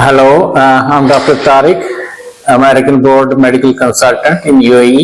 Hello, I'm doctor Tariq, American board medical consultant in UAE.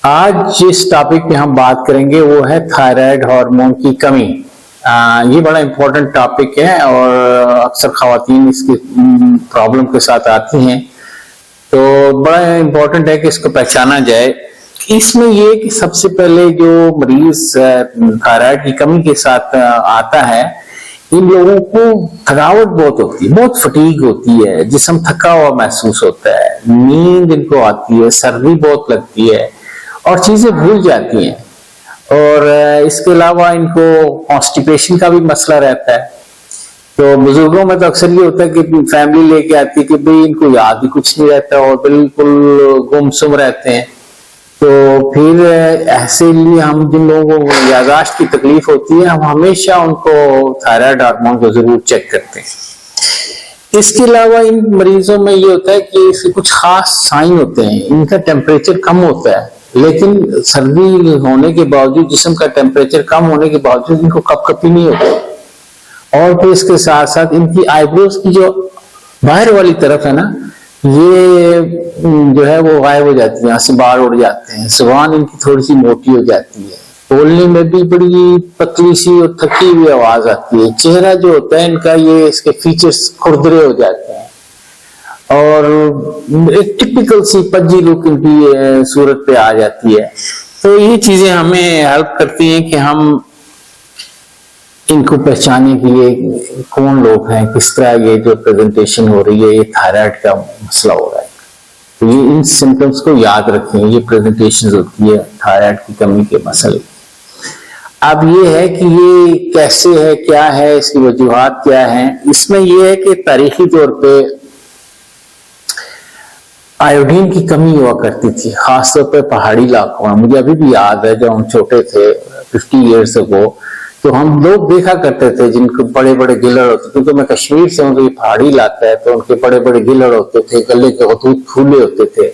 आज जिस topic पे हम बात करेंगे वो है थायराइड हार्मोन की कमी। ये बड़ा इम्पोर्टेंट टॉपिक है और अक्सर खवातीन इसकी प्रॉब्लम के साथ आती हैं, तो बड़ा इम्पोर्टेंट है कि इसको पहचाना जाए। इसमें ये कि सबसे पहले जो मरीज थायराइड की कमी के साथ आता है, इन लोगों को थकावट बहुत होती है, बहुत फटीग होती है, जिस्म थका हुआ महसूस होता है, नींद इनको आती है, सर्दी बहुत लगती है और चीजें भूल जाती हैं। और इसके अलावा इनको कॉन्स्टिपेशन का भी मसला रहता है। तो बुजुर्गों में तो अक्सर ये होता है कि फैमिली लेके आती है कि भाई इनको याद ही कुछ नहीं रहता और बिल्कुल गुमसुम रहते हैं। तो फिर ऐसे लिए हम जिन लोगों को याददाश्त की तकलीफ होती है, हम हमेशा उनको थायराइड हार्मोन को जरूर चेक करते हैं। इसके अलावा इन मरीजों में ये होता है कि इसके कुछ खास साइन होते हैं। इनका टेम्परेचर कम होता है, लेकिन सर्दी होने के बावजूद, जिस्म का टेम्परेचर कम होने के बावजूद इनको कपकपी नहीं होती। और फिर इसके साथ साथ इनकी आईब्रोज की जो बाहर वाली तरफ है ना, ये जो है वो गायब हो जाती है, यहाँ से बाहर उड़ जाते हैं। जुबान इनकी थोड़ी सी मोटी हो जाती है, बोलने में भी बड़ी पतली सी और थकी हुई आवाज आती है। चेहरा जो होता है इनका, ये इसके फीचर्स खुरदरे हो जाते हैं और एक टिपिकल सी पज्जी लुक इनकी सूरत पे आ जाती है। तो ये चीजें हमें हेल्प करती हैं कि हम इनको पहचाने के लिए कौन लोग हैं, किस तरह ये जो प्रेजेंटेशन हो रही है, ये थायराइड का मसला हो रहा है। तो ये इन सिम्टम्स को याद रखें, ये प्रेजेंटेशन होती है थायराइड की कमी के मसले। अब ये है कि ये कैसे है, क्या है, इसकी वजूहात क्या है। इसमें ये है कि तारीखी तौर पे आयोडीन की कमी हुआ करती थी, खासतौर पर पहाड़ी इलाकों में। मुझे अभी भी याद है जब हम छोटे थे 50 ईयर्स अगो, तो हम लोग देखा करते थे जिनको बड़े बड़े गिलड़ होते, क्योंकि मैं कश्मीर से हूँ तो ये पहाड़ी इलाका है, तो उनके बड़े बड़े गिलड़ होते थे, गले के खतूत फूले होते थे।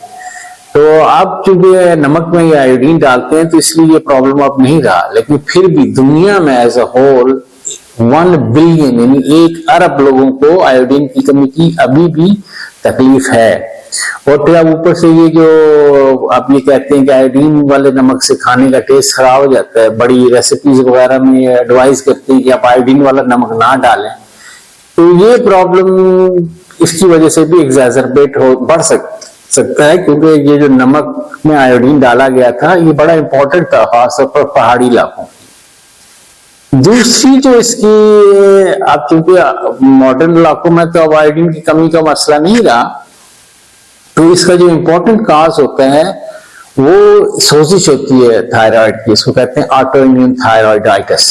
तो अब चूंकि नमक में ये आयोडीन डालते हैं तो इसलिए ये प्रॉब्लम अब नहीं रहा, लेकिन फिर भी दुनिया में एज अ होल 1 बिलियन यानी 1 अरब लोगों को आयोडीन की कमी की अभी भी तकलीफ है। और फिर अब ऊपर से ये जो आप ये कहते हैं कि आयोडीन वाले नमक से खाने का टेस्ट खराब हो जाता है, बड़ी रेसिपीज वगैरह में एडवाइस करती है कि आप आयोडीन वाला नमक ना डालें। तो ये प्रॉब्लम इसकी वजह से भी एग्जैजरबेट हो बढ़ सकता है, क्योंकि ये जो नमक में आयोडीन डाला गया था ये बड़ा इंपॉर्टेंट था, खासतौर पर पहाड़ी इलाकों। दूसरी जो इसकी, अब चूंकि मॉडर्न इलाकों में तो अब आयोडीन की कमी का मसला नहीं रहा, तो इसका जो इम्पोर्टेंट काज होता है वो सोजिश होती है थायराइड की, इसको कहते हैं ऑटो इम्यून थायराइडाइटिस।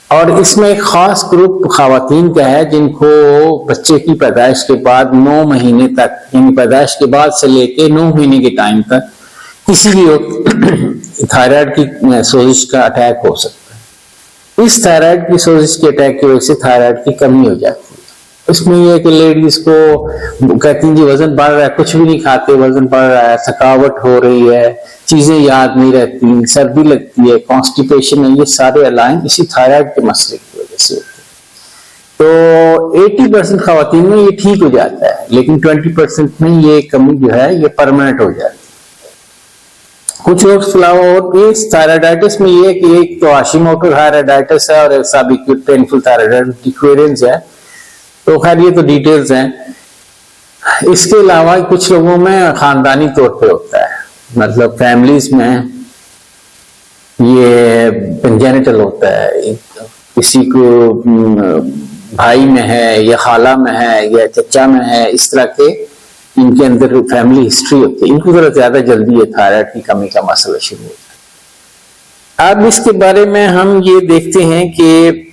और इसमें एक खास ग्रुप खवातीन का है जिनको बच्चे की पैदाइश के बाद 9 महीने तक, यानी पैदाइश के बाद से लेके 9 महीने के टाइम तक किसी भी थायराइड की सोजिश का अटैक हो सकता है। इस थायराइड की सोजिश के अटैक की वजह से थायराइड की कमी हो जाती है। इसमें यह है कि लेडीज को कहती हैं जी वजन बढ़ रहा है, कुछ भी नहीं खाते, वजन बढ़ रहा है, थकावट हो रही है, चीजें याद नहीं रहती, सर्दी लगती है, कॉन्स्टिपेशन है, ये सारे अलाइन इसी थायराइड के मसले की वजह से होते हैं। तो 80% खवातीन में ये ठीक हो जाता है, लेकिन 20% में ये कमी जो है ये परमानेंट हो जाती है। कुछ लोग इसके अलावा और इस थायराइडाइटिस में ये है कि एक तो हाशिमोटो थायराइडाइटिस है और एक सबएक्यूट पेनफुल थायराइडाइटिस है। तो खैर ये तो डिटेल्स हैं। इसके अलावा कुछ लोगों में खानदानी तौर पे होता है, मतलब फैमिलीज में ये कंजेनिटल होता है, किसी को भाई में है या खाला में है या चचा में है, इस तरह के इनके अंदर फैमिली हिस्ट्री होती है, इनको जरा ज्यादा जल्दी है थायराइड की कमी का मसला शुरू होता है। अब इसके बारे में हम ये देखते हैं कि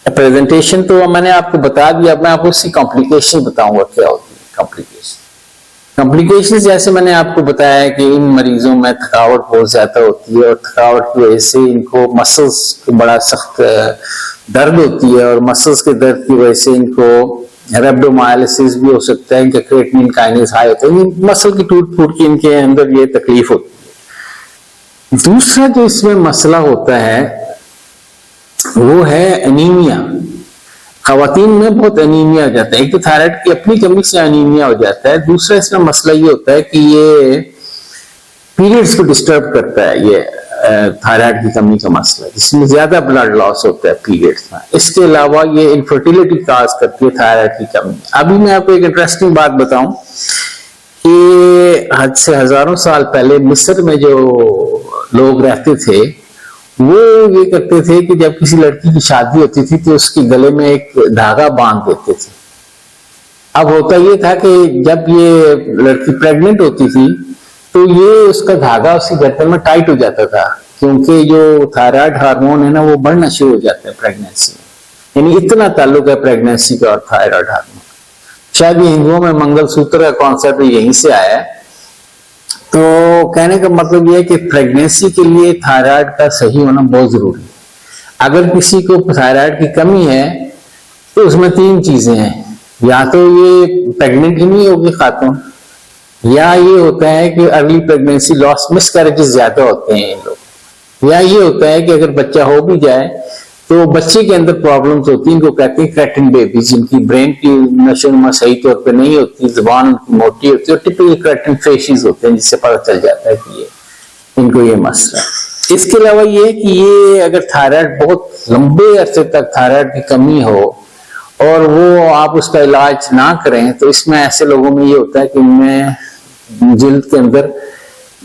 प्रेजेंटेशन तो मैंने आपको बता दिया, मैं आपको उसकी कॉम्प्लिकेशन बताऊंगा क्या होती है। कॉम्प्लिकेशन जैसे मैंने आपको बताया कि इन मरीजों में थकावट बहुत ज्यादा होती है और थकावट की वजह से इनको मसल्स को बड़ा सख्त दर्द होती है और मसल्स के दर्द की वजह से इनको रेब्डोमायोलिसिस भी हो सकता है, इनका क्रिएटिनिन काइनेज हाई होता है, मसल की टूट फूट की इनके अंदर ये तकलीफ होती है। दूसरा जो इसमें मसला होता है वो है एनीमिया। खवातीन में बहुत एनीमिया हो जाता है। एक तो थायराइड की अपनी कमी से एनीमिया हो जाता है, दूसरा इसका मसला ये होता है कि ये पीरियड्स को डिस्टर्ब करता है, ये थायराइड की कमी का मसला, जिसमें ज्यादा ब्लड लॉस होता है पीरियड्स में। इसके अलावा ये इनफर्टिलिटी काज करती है थायराइड की कमी। अभी मैं आपको एक इंटरेस्टिंग बात बताऊं कि आज से हजारों साल पहले मिस्र में जो लोग रहते थे वो ये करते थे कि जब किसी लड़की की शादी होती थी तो उसके गले में एक धागा बांध देते थे। अब होता ये था कि जब ये लड़की प्रेग्नेंट होती थी तो ये उसका धागा उसके गर्दन में टाइट हो जाता था, क्योंकि जो थायराइड हार्मोन है ना वो बढ़ना शुरू हो जाता है प्रेगनेंसी में। यानी इतना ताल्लुक है प्रेगनेंसी का और थायराइड हार्मोन। शायद ये हिंदुओं में मंगलसूत्र का कॉन्सेप्ट यहीं से आया है। तो कहने का मतलब यह है कि प्रेगनेंसी के लिए थायराइड का सही होना बहुत जरूरी है। अगर किसी को थायराइड की कमी है तो उसमें तीन चीजें हैं, या तो ये प्रेग्नेंट ही नहीं होगी खातून, या ये होता है कि अर्ली प्रेगनेंसी लॉस मिसकैरेजेस ज्यादा होते हैं इन लोग, या ये होता है कि अगर बच्चा हो भी जाए तो बच्चे के अंदर प्रॉब्लम्स होती हैं, इनको कहते हैं क्रेटिन बेबी, जिनकी ब्रेन की नशोनुमा सही तौर पे नहीं होती, जुबान उनकी मोटी होती है और टिपिकल क्रेटिन फेशिस होते हैं, जिससे पता चल जाता है कि ये इनको ये मसला है। इसके अलावा ये कि ये अगर थायराइड बहुत लंबे अरसे तक थायराइड की कमी हो और वो आप उसका इलाज ना करें तो इसमें ऐसे लोगों में ये होता है कि इनमें जिल्द के अंदर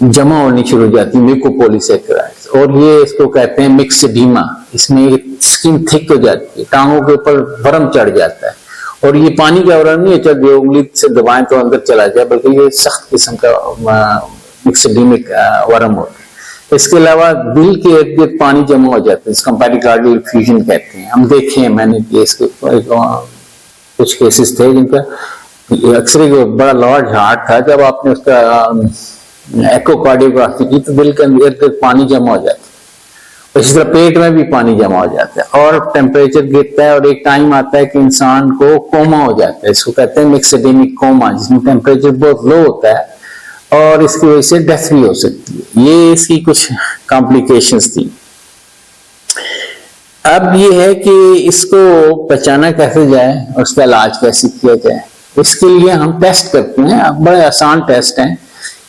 जमा होनी शुरू हो जाती है म्यूकोपॉलीसैकेराइड्स, और ये इसको कहते हैं मिक्सेडीमा। इसमें स्किन थिक हो जाती है, टांगों के ऊपर वर्म चढ़ जाता है, और ये पानी का वर्म नहीं है जो उंगली से दबाएं तो अंदर चला जाए, बल्कि ये सख्त किस्म का मिक्सेडीमिक वर्म होता है। इसके अलावा दिल के इर्द गिर्द पानी जमा हो जाता है, इसको पेरिकार्डियल फ्यूजन कहते हैं। हम देखे हैं, मैंने कुछ केसेस थे जिनका एक्सरे बड़ा लार्ज हार्ट था, जब आपने उसका एकोकार्डियोग्राफी की तो दिल के अंदर पानी जमा हो जाता है। इसी तरह पेट में भी पानी जमा हो जाता है और टेम्परेचर गिरता है और एक टाइम आता है कि इंसान को कोमा हो जाता है, इसको कहते हैं मिक्सेडेमिक कोमा, जिसमें टेम्परेचर बहुत लो होता है और इसकी वजह से डेथ भी हो सकती है। ये इसकी कुछ कॉम्प्लिकेशंस थी। अब ये है कि इसको बचाना कैसे जाए, उसका इलाज कैसे किया जाए। इसके लिए हम टेस्ट करते हैं, बड़े आसान टेस्ट हैं।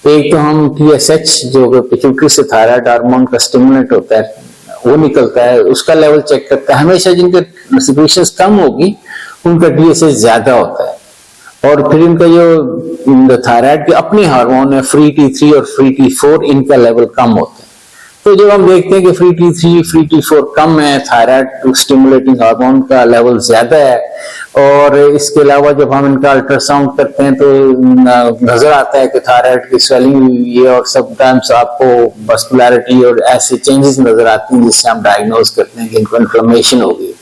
एक तो हम TSH जो पिट्यूटरी से थायराइड हार्मोन का स्टिमुलेंट होता है वो निकलता है, उसका लेवल चेक करता है। हमेशा जिनके सिक्रीशंस कम होगी उनका TSH ज्यादा होता है, और फिर इनका जो थायराइड के अपने हार्मोन है फ्री T3 और फ्री T4, इनका लेवल कम होता है। तो जब हम देखते हैं कि फ्री T3 फ्री T4 कम है, थायराइड स्टिमुलेटिंग हार्मोन का लेवल ज्यादा है, और इसके अलावा जब हम इनका अल्ट्रासाउंड करते हैं तो नजर आता है कि थायराइड की स्वेलिंग हुई है और समटाइम्स आपको मस्कुलरिटी और ऐसे चेंजेस नजर आती हैं जिससे हम डायग्नोज करते हैं कि इनको इन्फ्लेमेशन हो गई।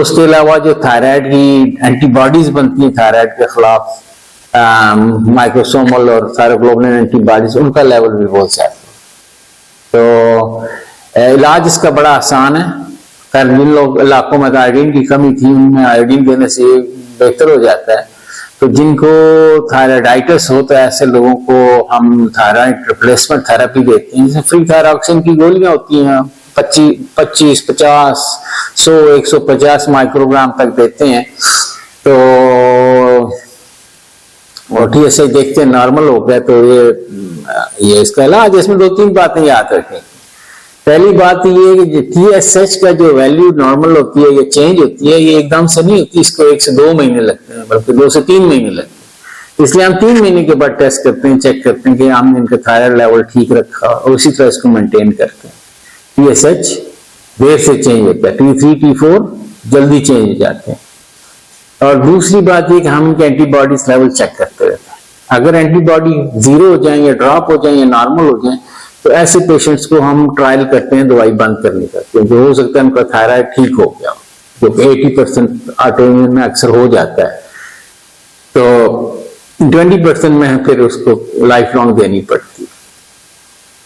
उसके अलावा जो थायराइड की एंटीबॉडीज बनती हैं थायराइड के खिलाफ, माइक्रोसोमल और थायरोग्लोबुलिन एंटीबॉडीज, उनका लेवल भी बहुत ज्यादा। तो इलाज इसका बड़ा आसान है। खैर जिन लोग इलाकों में आयोडीन की कमी थी उनमें आयोडीन देने से बेहतर हो जाता है। तो जिनको थायराइडाइटिस होता है ऐसे लोगों को हम थायराइड रिप्लेसमेंट थेरेपी देते हैं, जैसे फ्री थायरॉक्सिन की गोलियां होती हैं 25, 50, 100, 150 माइक्रोग्राम तक देते हैं। तो और TSH देखते हैं नॉर्मल हो गया तो ये इसका इलाज। इसमें दो तीन बातें याद रखें। पहली बात ये है कि TSH का जो वैल्यू नॉर्मल होती है, ये चेंज होती है, ये एकदम से नहीं होती, इसको 1 से 2 महीने लगते हैं, बल्कि 2 से 3 महीने लगते हैं। इसलिए हम 3 महीने के बाद टेस्ट करते हैं, चेक करते हैं कि हमने इनका थायराइड लेवल ठीक रखा और उसी तरह इसको मेंटेन करते हैं। TSH देर से चेंज होता है, T3 T4 जल्दी चेंज हो जाते हैं। और दूसरी बात ये कि हम इनके एंटीबॉडीज लेवल चेक करते रहते हैं। अगर एंटीबॉडी 0 हो जाए या ड्रॉप हो जाए या नॉर्मल हो जाए तो ऐसे पेशेंट्स को हम ट्रायल करते हैं दवाई बंद करने का, क्योंकि हो सकता है उनका थायराइड ठीक हो गया, जो 80% ऑटोइम्यून में अक्सर हो जाता है। तो 20% में फिर उसको लाइफ लॉन्ग देनी पड़ती है।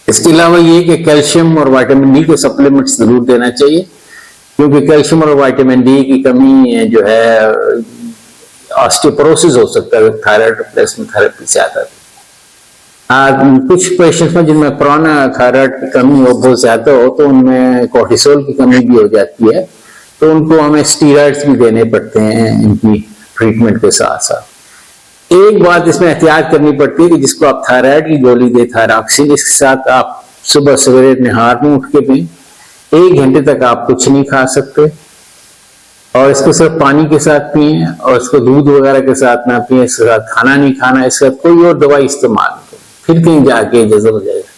इसके अलावा ये कि कैल्शियम और विटामिन डी के सप्लीमेंट्स जरूर देना चाहिए, क्योंकि कैल्शियम और विटामिन डी की कमी जो है ऑस्टियोपोरोसिस हो सकता है थायराइड रिप्लेसमेंट थेरेपी से आता है। कुछ पेशेंट्स में जिनमें पुराना थायराइड की कमी हो बहुत ज्यादा हो तो उनमें कोर्टिसोल की कमी भी हो जाती है, तो उनको हमें स्टीरॉइड्स भी देने पड़ते हैं इनकी ट्रीटमेंट के साथ साथ। एक बात इसमें एहतियात करनी पड़ती है कि जिसको आप थायराइड की गोली दे थायरॉक्सिन, इसके साथ आप सुबह सवेरे निहार में उठ के पिए। 1 घंटे तक आप कुछ नहीं खा सकते और इसको सिर्फ पानी के साथ पिए और इसको दूध वगैरह के साथ ना पिए, इसके साथ खाना नहीं खाना, इसके साथ कोई और दवाई इस्तेमाल नहीं करें, फिर कहीं जाके जज़ब हो जाएगा।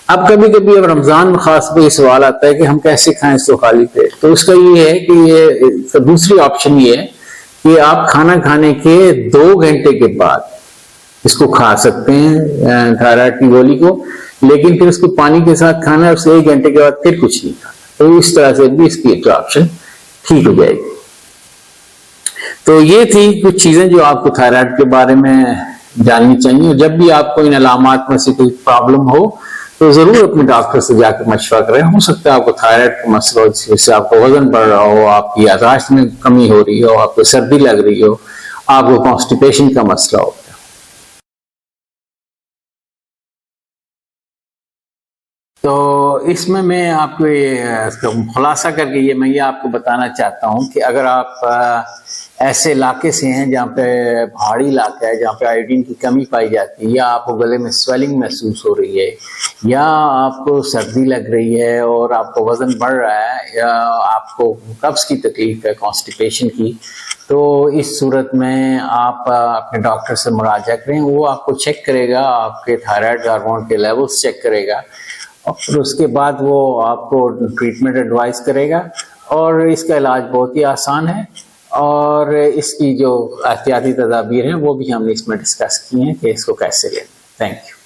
अब कभी कभी अब रमजान में खास पे सवाल आता है कि हम कैसे खाएं इसको खाली पेट, तो उसका ये है कि ये दूसरी ऑप्शन ये है कि आप खाना खाने के 2 घंटे के बाद इसको खा सकते हैं थायराइड की गोली को, लेकिन फिर उसको पानी के साथ खाना है, उससे 1 घंटे के बाद फिर कुछ नहीं खाना। तो इस तरह से भी इसकी ऑप्शन ठीक हो जाएगी। तो ये थी कुछ चीजें जो आपको थायराइड के बारे में जाननी चाहिए। जब भी आपको इन अलामात में से कोई प्रॉब्लम हो तो जरूर अपने डॉक्टर से जाकर मशवरा करें। हो सकता है आपको थायराइड का मसला हो, जिससे आपको वजन बढ़ रहा हो, आपकी याददाश्त में कमी हो रही हो, आपको सर्दी लग रही हो, आपको कॉन्स्टिपेशन का मसला हो। तो इसमें मैं आपको इसका खुलासा करके ये आपको बताना चाहता हूं कि अगर आप ऐसे इलाके से हैं जहाँ पे पहाड़ी इलाका है, जहाँ पे आयोडीन की कमी पाई जाती है, या आपको गले में स्वेलिंग महसूस हो रही है, या आपको सर्दी लग रही है और आपको वजन बढ़ रहा है, या आपको कब्ज की तकलीफ है, कॉन्स्टिपेशन की, तो इस सूरत में आप अपने डॉक्टर से मुराजा करें। वो आपको चेक करेगा, आपके थायराइड हार्मोन के लेवल्स चेक करेगा और फिर उसके बाद वो आपको ट्रीटमेंट एडवाइस करेगा। और इसका इलाज बहुत ही आसान है और इसकी जो एहतियाती तदाबीर हैं वो भी हमने इसमें डिस्कस की हैं कि इसको कैसे लें। Thank you.